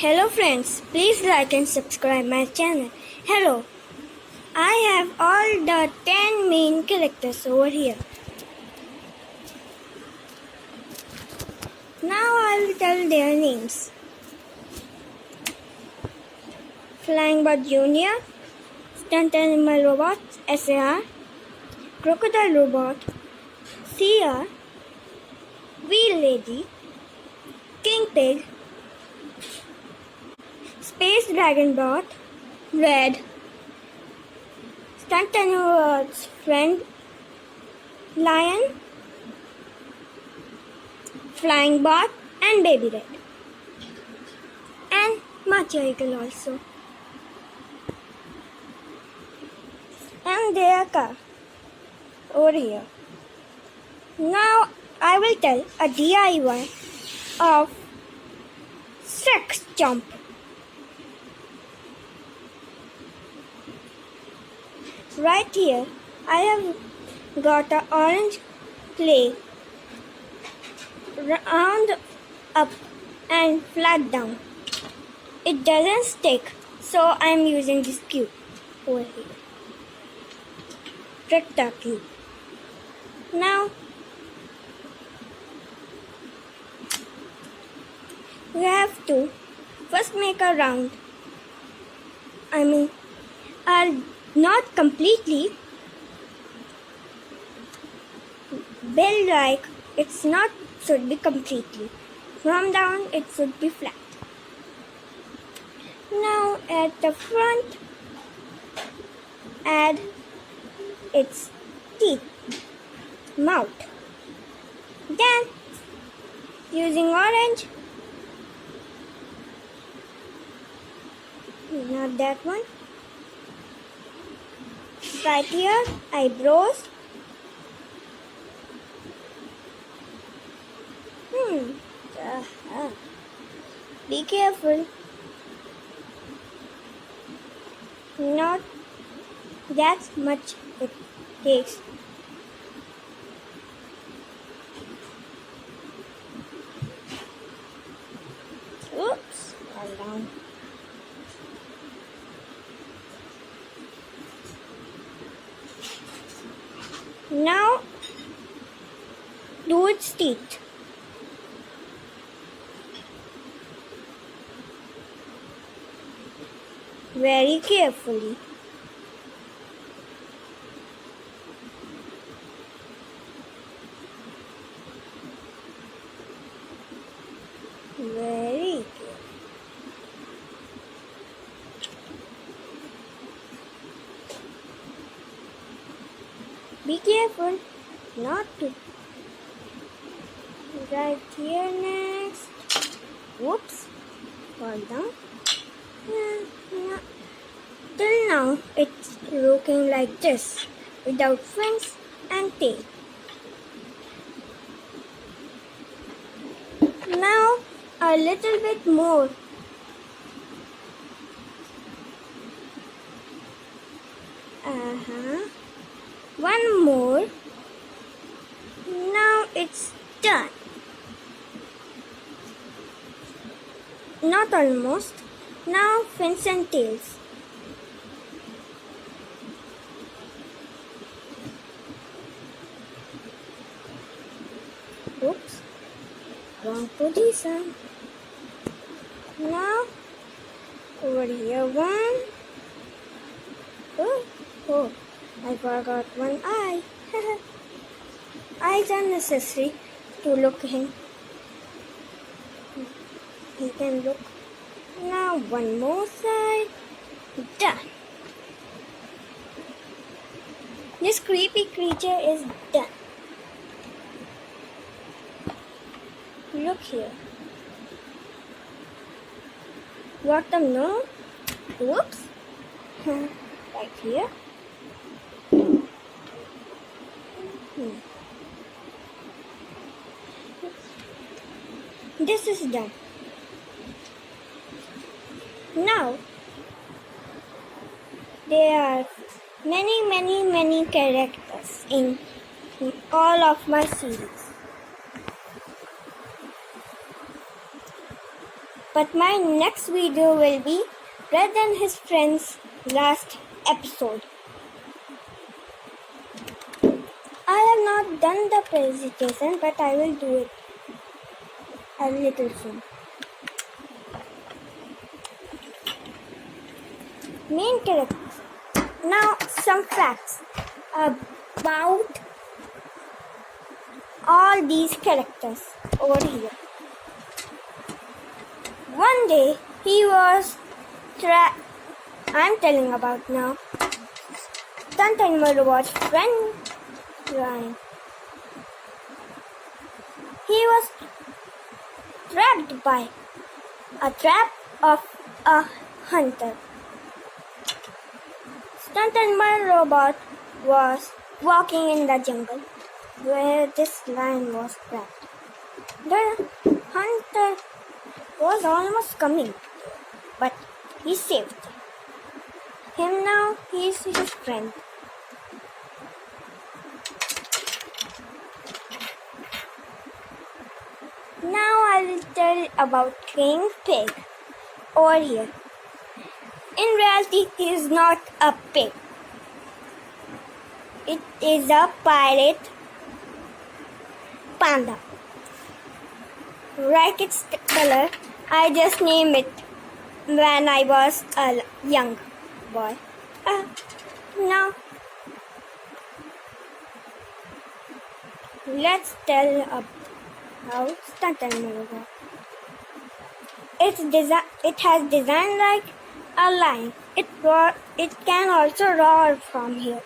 Hello friends, please like and subscribe my channel. Hello, I have all the 10 main characters over here. Now I will tell their names. Flying Bot Junior, Stunt Animal Robot SAR, Crocodile Robot CR, Wheel Lady, King Pig, Space Dragon Bot Red, Stunt Animal's friend Lion, Flying Bot and Baby Red, and Macha Eagle also. And their car over here. Now I will tell a DIY of Sex Jump. Right here I have got an orange clay round up and flat down. It doesn't stick, so I am using this cube over here. Rectangle cube. Now we have to first make a round. Not completely build like it's not should be completely. From down it should be flat. Now at the front add its teeth, mouth. Then using orange, not that one. Right here, eyebrows. Be careful. Not that much it takes. Oops, fall down. Now do its teeth. Very carefully. Very careful. Be careful not to. Right here next. Whoops, fall down. Till now it's looking like this, without fins and tail. Now a little bit more. One more. Now it's done. Not almost. Now fins and tails. Oops, wrong position. Now over here one. Oh, I forgot one eye. Eyes are necessary to look him. He can look. Now one more side. Done. This creepy creature is done. Look here. Bottom no. Whoops. Right here. This is done. Now there are many characters in all of my series. But my next video will be Red and his friends last episode. I have not done the presentation, but I will do it a little soon. Main characters. Now some facts about all these characters over here. One day he was I'm telling about now. Stunt animal was friend Ryan. He was trapped by a trap of a hunter. Stunt animal robot was walking in the jungle where this lion was trapped. The hunter was almost coming, but he saved him. Now he is his friend. Now I will tell about King Pig over here. In reality, he is not a pig. It is a pirate panda. Like its color, I just named it when I was a young boy. Now, let's tell about stunt animal. It has design like a lion. It can also roar from here,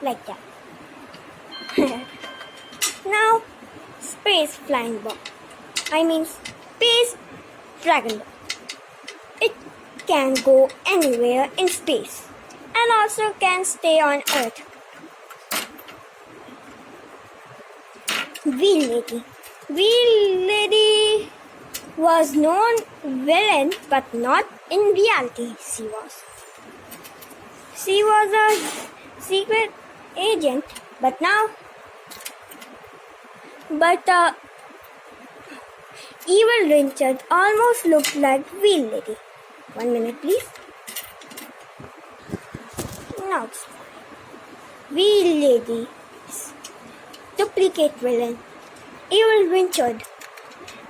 like that. Now, space flying ball. Space dragon ball. It can go anywhere in space and also can stay on Earth. Wheel Lady. Wheel Lady was known villain, but not in reality. She was a secret agent, but evil Richard almost looked like Wheel Lady. 1 minute, please. Now it's fine. Wheel Lady, duplicate villain. Evil Richard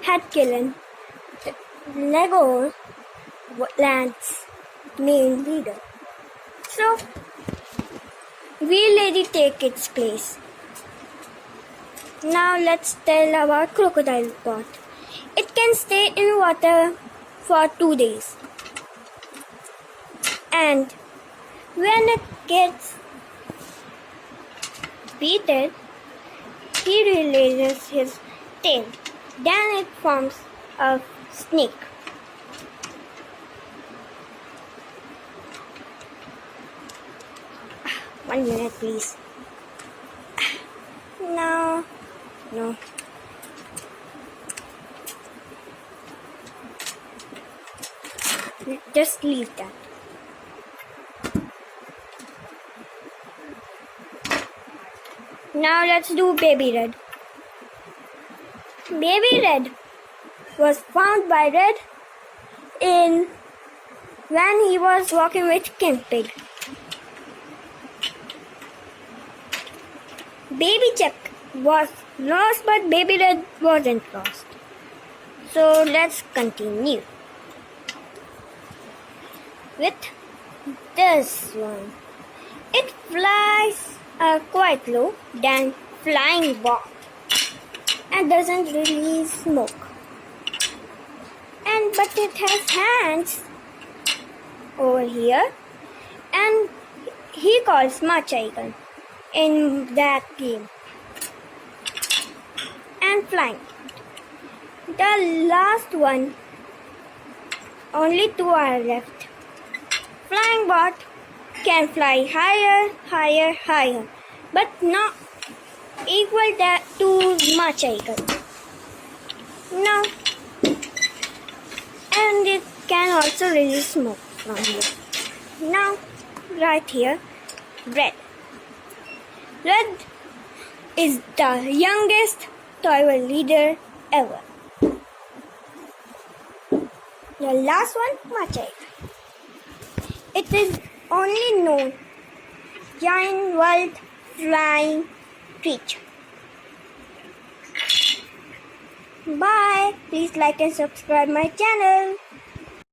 had killed Lego Land's main leader. So, Wheel Lady take its place. Now let's tell about Crocodile Bot. It can stay in water for 2 days. And when it gets beaten, he releases his tail. Then it forms a snake. One minute, please. No. Just leave that. Now let's do Baby Red. Baby Red was found by Red when he was walking with King Pig. Baby Chuck was lost, but Baby Red wasn't lost. So let's continue with this one. It flies quite low than flying ball and doesn't release smoke. But it has hands over here, and he calls Machigan in that game. And flying. The last one, only 2 are left. Flying Bot can fly higher, but not equal to Machigan. No. And it can also release smoke from here. Now, right here, Red. Red is the youngest tribal leader ever. The last one, Machai. It is only known giant world flying creature. Bye. Please like and subscribe my channel.